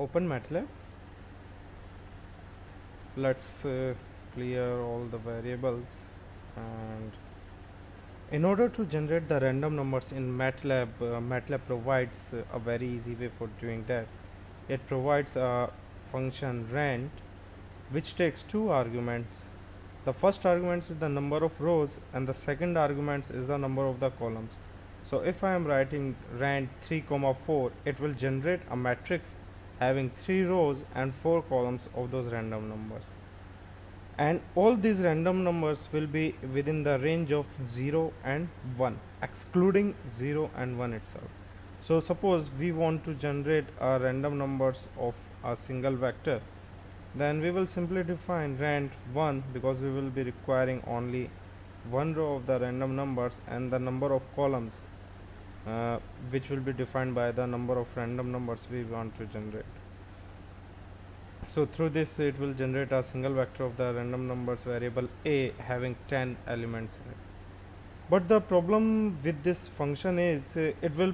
open MATLAB. Let's clear all the variables, and in order to generate the random numbers in MATLAB, MATLAB provides a very easy way for doing that. It provides a function rand which takes two arguments. The first argument is the number of rows and the second argument is the number of the columns. So if I am writing rand 3 comma 4, it will generate a matrix having 3 rows and 4 columns of those random numbers, and all these random numbers will be within the range of 0 and 1, excluding 0 and 1 itself. So suppose we want to generate a random numbers of a single vector, then we will simply define rand 1 because we will be requiring only one row of the random numbers and the number of columns which will be defined by the number of random numbers we want to generate. So through this it will generate a single vector of the random numbers variable a having 10 elements in it. But the problem with this function is it will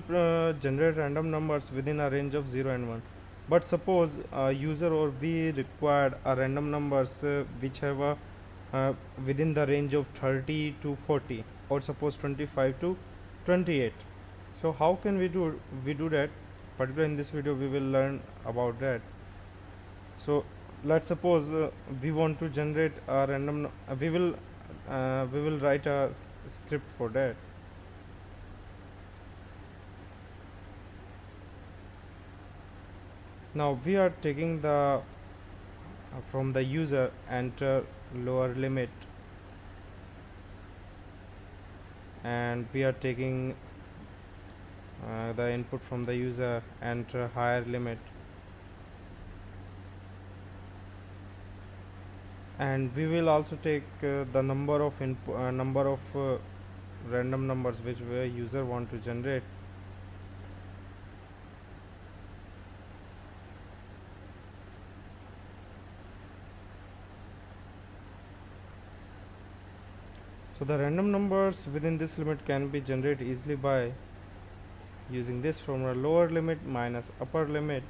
generate random numbers within a range of 0 and 1. But suppose a user or we required a random numbers which have a within the range of 30 to 40, or suppose 25 to 28. So how can we do that? Particularly in this video we will learn about that. So let's suppose we want to generate a random we will write a script for that. Now we are taking the from the user enter lower limit, and we are taking the input from the user enter higher limit, and we will also take the number of random numbers which the user want to generate. So the random numbers within this limit can be generated easily by using this formula: lower limit minus upper limit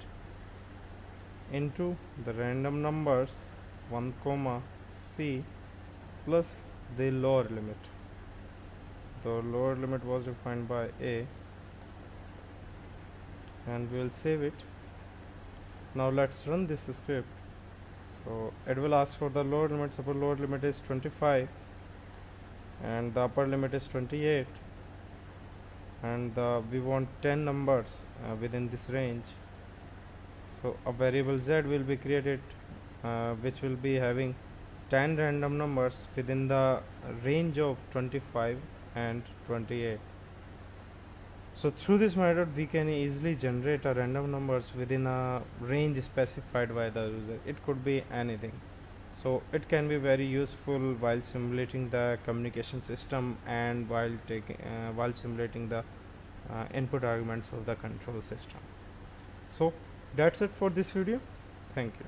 into the random numbers 1 comma c plus the lower limit. The lower limit was defined by a, and we will save it. Now let's run this script. So it will ask for the lower limit. Suppose lower limit is 25 and the upper limit is 28, and we want 10 numbers within this range. So a variable z will be created which will be having 10 random numbers within the range of 25 and 28. So through this method we can easily generate a random numbers within a range specified by the user. It could be anything. So it can be very useful while simulating the communication system and while simulating the input arguments of the control system. So that's it for this video. Thank you.